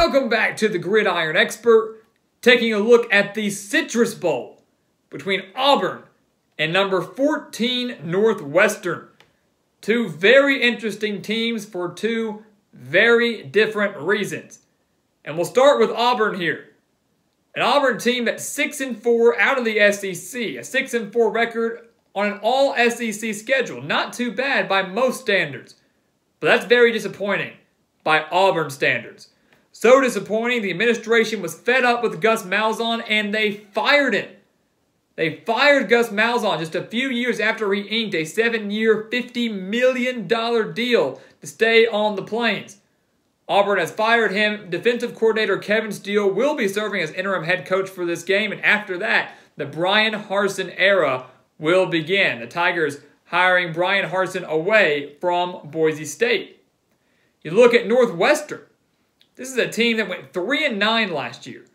Welcome back to the Gridiron Expert, taking a look at the Citrus Bowl between Auburn and number 14 Northwestern. Two very interesting teams for two very different reasons. And we'll start with Auburn here. An Auburn team that's 6-4 out of the SEC, a 6-4 record on an all-SEC schedule. Not too bad by most standards, but that's very disappointing by Auburn standards. So disappointing, the administration was fed up with Gus Malzahn and they fired him. They fired Gus Malzahn just a few years after he inked a 7-year, $50 million deal to stay on the Plains. Auburn has fired him. Defensive coordinator Kevin Steele will be serving as interim head coach for this game, and after that, the Bryan Harsin era will begin. The Tigers hiring Bryan Harsin away from Boise State. You look at Northwestern. This is a team that went 3-9 last year.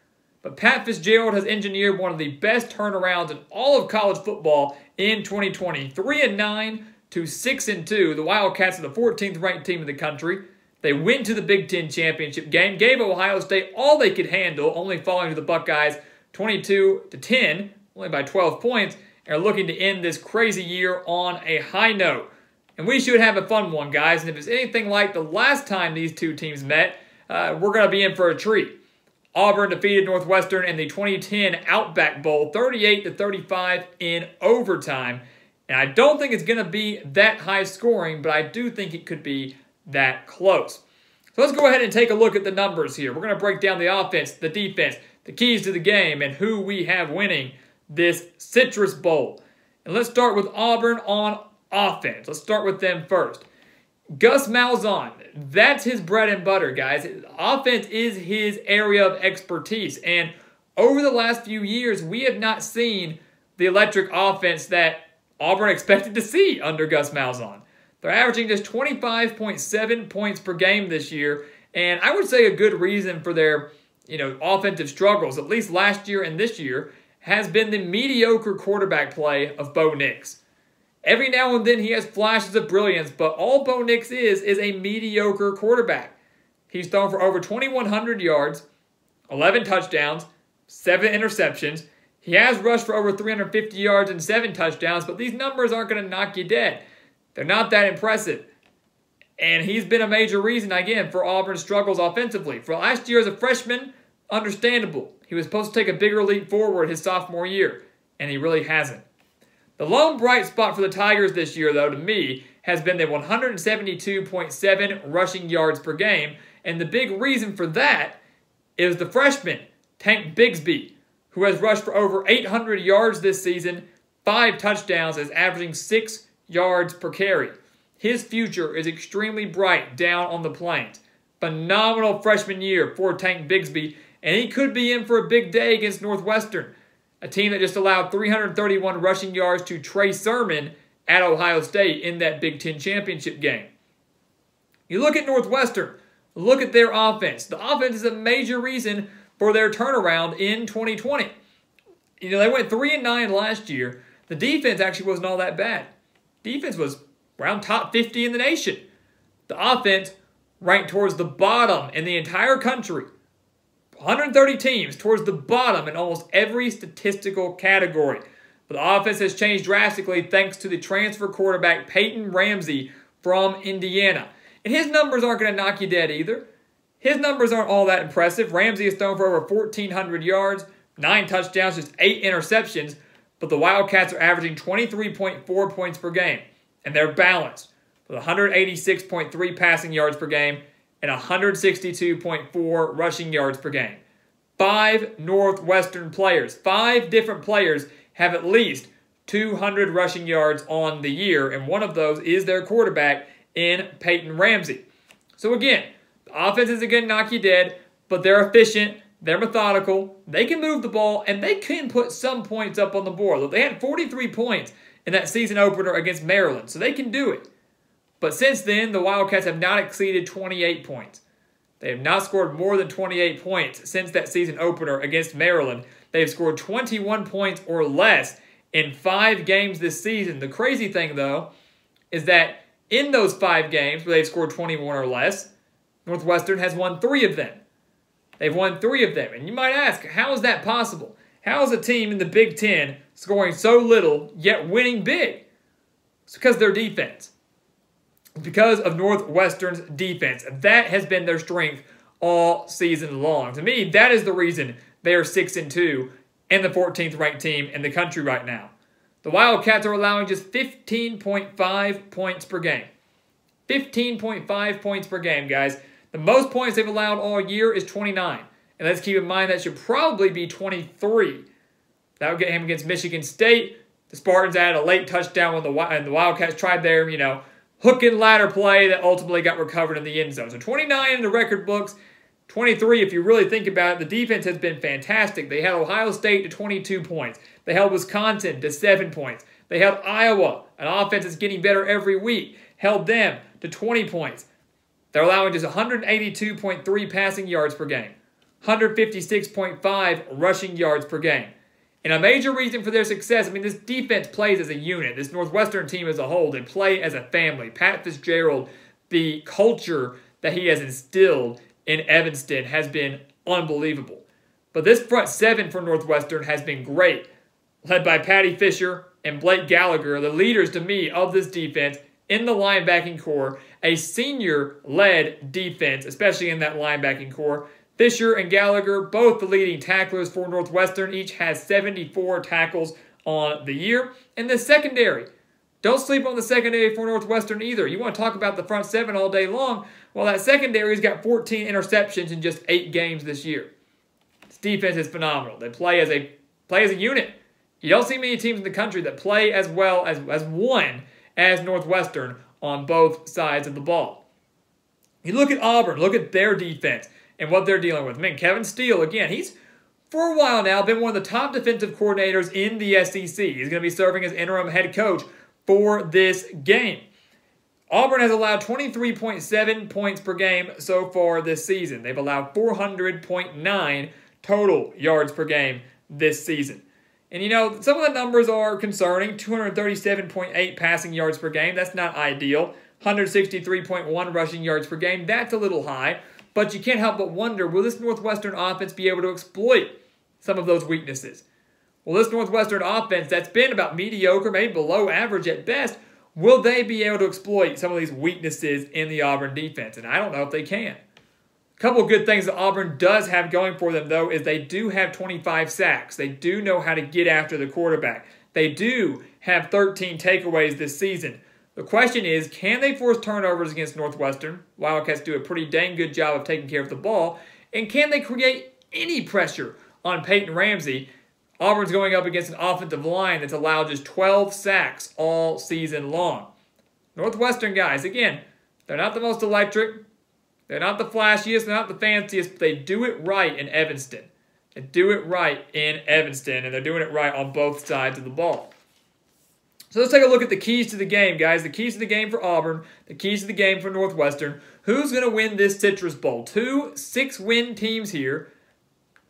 But Pat Fitzgerald has engineered one of the best turnarounds in all of college football in 2020. 3-9 to 6-2. The Wildcats are the 14th ranked team in the country. They went to the Big Ten championship game, gave Ohio State all they could handle, only falling to the Buckeyes 22-10, only by 12 points, and are looking to end this crazy year on a high note. And we should have a fun one, guys. And if it's anything like the last time these two teams met, we're going to be in for a treat. Auburn defeated Northwestern in the 2010 Outback Bowl, 38-35 in overtime. And I don't think it's going to be that high scoring, but I do think it could be that close. So let's go ahead and take a look at the numbers here. We're going to break down the offense, the defense, the keys to the game, and who we have winning this Citrus Bowl. And let's start with Auburn on offense. Let's start with them first. Gus Malzahn, that's his bread and butter, guys. Offense is his area of expertise. And over the last few years, we have not seen the electric offense that Auburn expected to see under Gus Malzahn. They're averaging just 25.7 points per game this year. And I would say a good reason for their offensive struggles, at least last year and this year, has been the mediocre quarterback play of Bo Nix. Every now and then he has flashes of brilliance, but all Bo Nix is a mediocre quarterback. He's thrown for over 2,100 yards, 11 touchdowns, 7 interceptions. He has rushed for over 350 yards and 7 touchdowns, but these numbers aren't going to knock you dead. They're not that impressive. And he's been a major reason, again, for Auburn's struggles offensively. For last year as a freshman, understandable. He was supposed to take a bigger leap forward his sophomore year, and he really hasn't. The lone bright spot for the Tigers this year, though, to me, has been the 172.7 rushing yards per game. And the big reason for that is the freshman, Tank Bigsby, who has rushed for over 800 yards this season, 5 touchdowns, is averaging 6 yards per carry. His future is extremely bright down on the Plains. Phenomenal freshman year for Tank Bigsby, and he could be in for a big day against Northwestern, a team that just allowed 331 rushing yards to Trey Sermon at Ohio State in that Big Ten championship game. You look at Northwestern, look at their offense. The offense is a major reason for their turnaround in 2020. They went 3-9 last year. The defense actually wasn't all that bad. Defense was around top 50 in the nation. The offense ranked towards the bottom in the entire country. 130 teams towards the bottom in almost every statistical category. But the offense has changed drastically thanks to the transfer quarterback Peyton Ramsey from Indiana. And his numbers aren't going to knock you dead either. His numbers aren't all that impressive. Ramsey has thrown for over 1,400 yards, 9 touchdowns, just 8 interceptions. But the Wildcats are averaging 23.4 points per game. And they're balanced with 186.3 passing yards per game and 162.4 rushing yards per game. 5 Northwestern players, 5 different players have at least 200 rushing yards on the year, and one of those is their quarterback in Peyton Ramsey. So again, the offense isn't going to knock you dead, but they're efficient, they're methodical, they can move the ball, and they can put some points up on the board. Look, they had 43 points in that season opener against Maryland, so they can do it. But since then, the Wildcats have not exceeded 28 points. They have not scored more than 28 points since that season opener against Maryland. They have scored 21 points or less in 5 games this season. The crazy thing, though, is that in those 5 games where they've scored 21 or less, Northwestern has won 3 of them. They've won 3 of them. And you might ask, how is that possible? How is a team in the Big Ten scoring so little, yet winning big? It's because of their defense. It's because of Northwestern's defense. That has been their strength all season long. To me, that is the reason they are 6-2 and the 14th ranked team in the country right now. The Wildcats are allowing just 15.5 points per game. 15.5 points per game, guys. The most points they've allowed all year is 29. And let's keep in mind that should probably be 23. That would get him against Michigan State. The Spartans added a late touchdown when the Wildcats tried their, hook and ladder play that ultimately got recovered in the end zone. So 29 in the record books. 23, if you really think about it, the defense has been fantastic. They held Ohio State to 22 points. They held Wisconsin to 7 points. They held Iowa, an offense that's getting better every week, held them to 20 points. They're allowing just 182.3 passing yards per game, 156.5 rushing yards per game. And a major reason for their success, this defense plays as a unit. This Northwestern team as a whole, they play as a family. Pat Fitzgerald, the culture that he has instilled in Evanston has been unbelievable. But this front 7 for Northwestern has been great, led by Patty Fisher and Blake Gallagher, the leaders to me of this defense in the linebacking core, a senior-led defense, especially in that linebacking core. Fisher and Gallagher, both the leading tacklers for Northwestern, each has 74 tackles on the year. And the secondary, don't sleep on the secondary for Northwestern either. You want to talk about the front 7 all day long. Well, that secondary's got 14 interceptions in just 8 games this year. This defense is phenomenal. They play as a unit. You don't see many teams in the country that play as well as one as Northwestern on both sides of the ball. You look at Auburn, look at their defense and what they're dealing with. Kevin Steele, again, he's for a while now been one of the top defensive coordinators in the SEC. He's going to be serving as interim head coach for this game. Auburn has allowed 23.7 points per game so far this season. They've allowed 400.9 total yards per game this season. And some of the numbers are concerning. 237.8 passing yards per game. That's not ideal. 163.1 rushing yards per game. That's a little high. But you can't help but wonder, will this Northwestern offense be able to exploit some of those weaknesses? Well, this Northwestern offense that's been about mediocre, maybe below average at best, will they be able to exploit some of these weaknesses in the Auburn defense? And I don't know if they can. A couple of good things that Auburn does have going for them, though, is they do have 25 sacks. They do know how to get after the quarterback. They do have 13 takeaways this season. The question is, can they force turnovers against Northwestern? Wildcats do a pretty dang good job of taking care of the ball. And can they create any pressure on Peyton Ramsey? Auburn's going up against an offensive line that's allowed just 12 sacks all season long. Northwestern guys, again, they're not the most electric. They're not the flashiest. They're not the fanciest. But they do it right in Evanston. They do it right in Evanston, and they're doing it right on both sides of the ball. So let's take a look at the keys to the game, guys. The keys to the game for Auburn, the keys to the game for Northwestern. Who's going to win this Citrus Bowl? 2 6-win teams here.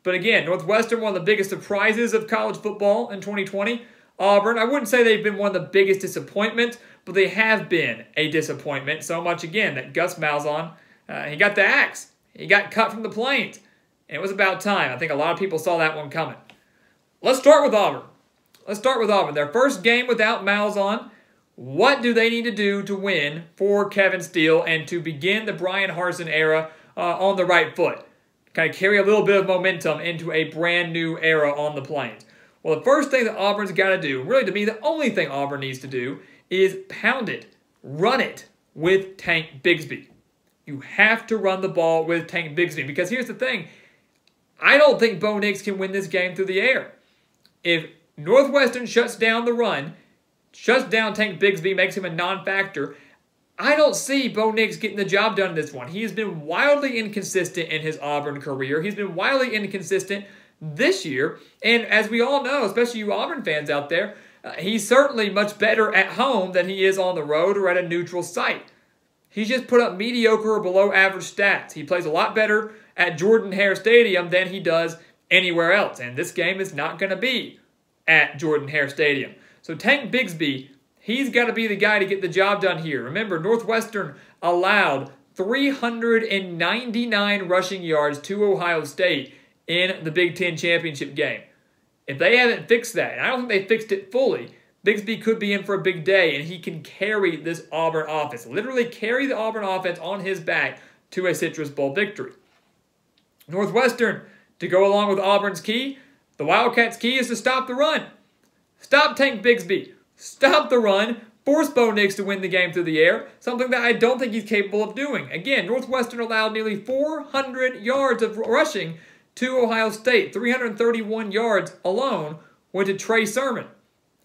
But again, Northwestern, one of the biggest surprises of college football in 2020. Auburn, I wouldn't say they've been one of the biggest disappointments, but they have been a disappointment. So much, again, that Gus Malzahn, he got the axe. He got cut from the Plains. And it was about time. I think a lot of people saw that one coming. Let's start with Auburn. Their first game without Malzahn. What do they need to do to win for Kevin Steele and to begin the Brian Harsin era on the right foot? Kind of carry a little bit of momentum into a brand new era on the Plains. Well, the first thing that Auburn's got to do, really to me the only thing Auburn needs to do, is pound it, run it with Tank Bigsby. You have to run the ball with Tank Bigsby because here's the thing. I don't think Bo Nix can win this game through the air. If Northwestern shuts down the run, shuts down Tank Bigsby, makes him a non-factor, I don't see Bo Nix getting the job done in this one. He has been wildly inconsistent in his Auburn career. He's been wildly inconsistent this year. And as we all know, especially you Auburn fans out there, he's certainly much better at home than he is on the road or at a neutral site. He's just put up mediocre or below average stats. He plays a lot better at Jordan-Hare Stadium than he does anywhere else. And this game is not going to be at Jordan-Hare Stadium. So Tank Bigsby, he's got to be the guy to get the job done here. Remember, Northwestern allowed 399 rushing yards to Ohio State in the Big Ten championship game. If they haven't fixed that, and I don't think they fixed it fully, Bigsby could be in for a big day, and he can carry this Auburn offense, literally carry the Auburn offense on his back to a Citrus Bowl victory. Northwestern, to go along with Auburn's key, the Wildcats' key is to stop the run. Stop Tank Bigsby. Stop the run. Force Bo Nix to win the game through the air, something that I don't think he's capable of doing. Again, Northwestern allowed nearly 400 yards of rushing to Ohio State. 331 yards alone went to Trey Sermon.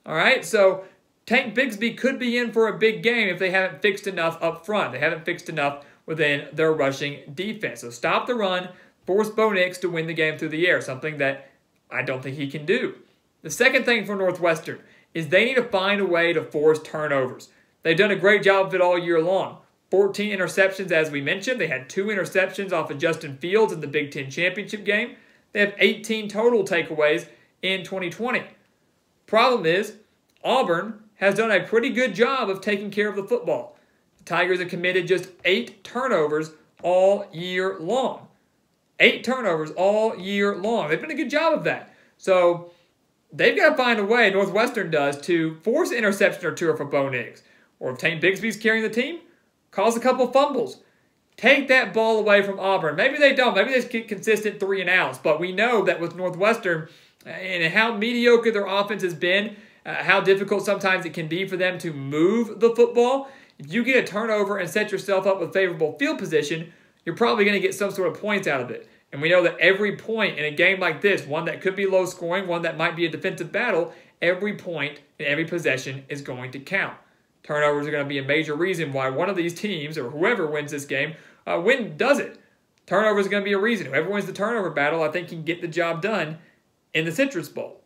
All right, so Tank Bigsby could be in for a big game if they haven't fixed enough up front. They haven't fixed enough within their rushing defense. So stop the run, force Bo Nix to win the game through the air, something that I don't think he can do. The second thing for Northwestern is they need to find a way to force turnovers. They've done a great job of it all year long. 14 interceptions, as we mentioned. They had 2 interceptions off of Justin Fields in the Big Ten championship game. They have 18 total takeaways in 2020. Problem is, Auburn has done a pretty good job of taking care of the football. The Tigers have committed just 8 turnovers all year long. 8 turnovers all year long. They've done a good job of that. So they've got to find a way, Northwestern does, to force an interception or 2 for Bo Nix. Or if Tank Bigsby's carrying the team, cause a couple fumbles. Take that ball away from Auburn. Maybe they don't. Maybe they get consistent 3 and outs. But we know that with Northwestern and how mediocre their offense has been, how difficult sometimes it can be for them to move the football. If you get a turnover and set yourself up with favorable field position, you're probably going to get some sort of points out of it. And we know that every point in a game like this, one that could be low scoring, one that might be a defensive battle, every point and every possession is going to count. Turnovers are going to be a major reason why one of these teams, or whoever wins this game, does it. Turnovers are going to be a reason. Whoever wins the turnover battle, I think, can get the job done in the Citrus Bowl.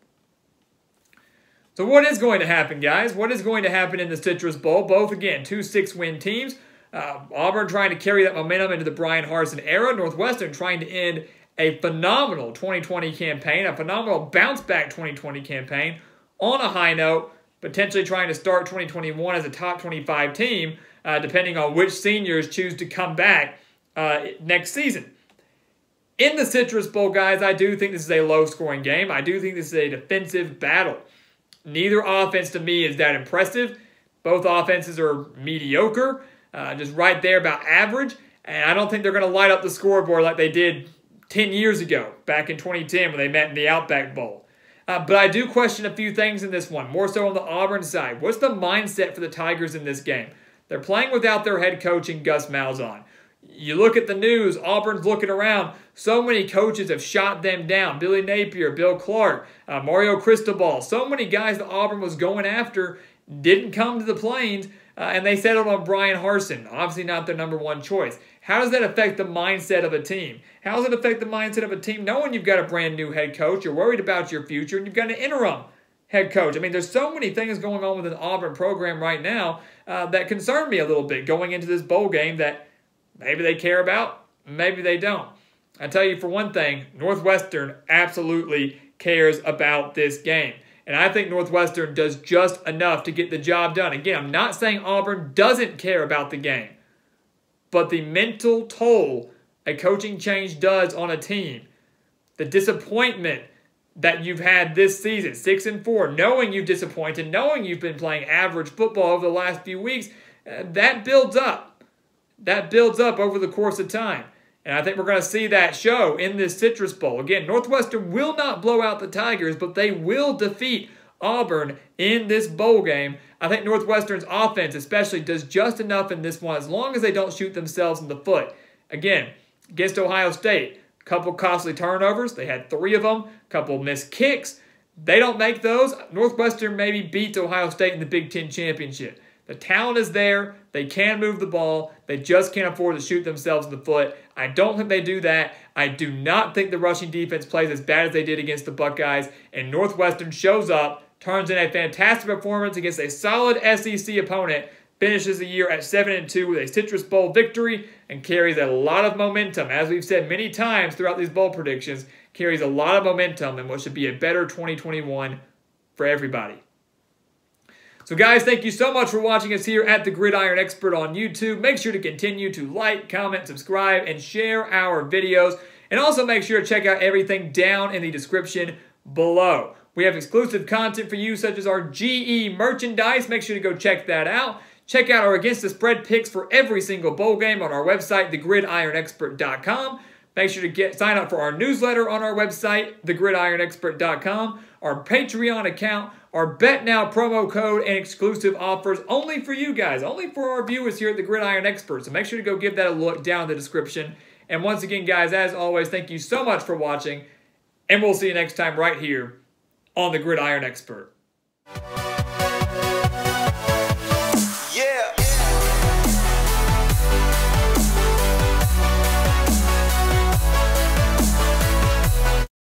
So what is going to happen, guys? What is going to happen in the Citrus Bowl? Both, again, 2 6-win teams. Auburn trying to carry that momentum into the Bryan Harsin era. Northwestern trying to end a phenomenal 2020 campaign, a phenomenal bounce-back 2020 campaign on a high note, potentially trying to start 2021 as a top 25 team, depending on which seniors choose to come back next season. In the Citrus Bowl, guys, I do think this is a low-scoring game. I do think this is a defensive battle. Neither offense, to me, is that impressive. Both offenses are mediocre, just right there about average. And I don't think they're going to light up the scoreboard like they did 10 years ago, back in 2010 when they met in the Outback Bowl. But I do question a few things in this one, more so on the Auburn side. What's the mindset for the Tigers in this game? They're playing without their head coach in Gus Malzahn. You look at the news, Auburn's looking around. So many coaches have shot them down. Billy Napier, Bill Clark, Mario Cristobal. So many guys that Auburn was going after didn't come to the Plains, and they settled on Bryan Harsin. Obviously not their number 1 choice. How does that affect the mindset of a team? How does it affect the mindset of a team knowing you've got a brand new head coach, you're worried about your future, and you've got an interim head coach? I mean, there's so many things going on with an Auburn program right now that concern me a little bit going into this bowl game that maybe they care about, maybe they don't. I tell you, for one thing, Northwestern absolutely cares about this game. And I think Northwestern does just enough to get the job done. Again, I'm not saying Auburn doesn't care about the game. But the mental toll a coaching change does on a team, the disappointment that you've had this season, 6-4, knowing you've disappointed, knowing you've been playing average football over the last few weeks, that builds up. That builds up over the course of time. And I think we're going to see that show in this Citrus Bowl. Again, Northwestern will not blow out the Tigers, but they will defeat Auburn in this bowl game. I think Northwestern's offense especially does just enough in this one as long as they don't shoot themselves in the foot. Again, against Ohio State, a couple costly turnovers. They had 3 of them, a couple missed kicks. They don't make those. Northwestern maybe beats Ohio State in the Big Ten championship. The talent is there. They can move the ball. They just can't afford to shoot themselves in the foot. I don't think they do that. I do not think the rushing defense plays as bad as they did against the Buckeyes. And Northwestern shows up, turns in a fantastic performance against a solid SEC opponent, finishes the year at 7-2 with a Citrus Bowl victory, and carries a lot of momentum. As we've said many times throughout these bowl predictions, carries a lot of momentum in what should be a better 2021 for everybody. So guys, thank you so much for watching us here at the Gridiron Expert on YouTube. Make sure to continue to like, comment, subscribe, and share our videos. And also make sure to check out everything down in the description below. We have exclusive content for you, such as our GE merchandise. Make sure to go check that out. Check out our Against the Spread picks for every single bowl game on our website, thegridironexpert.com. Make sure to sign up for our newsletter on our website, thegridironexpert.com, our Patreon account, our BetNow promo code, and exclusive offers only for you guys, only for our viewers here at the Gridiron Expert. So make sure to go give that a look down in the description. And once again, guys, as always, thank you so much for watching, and we'll see you next time right here on the Gridiron Expert.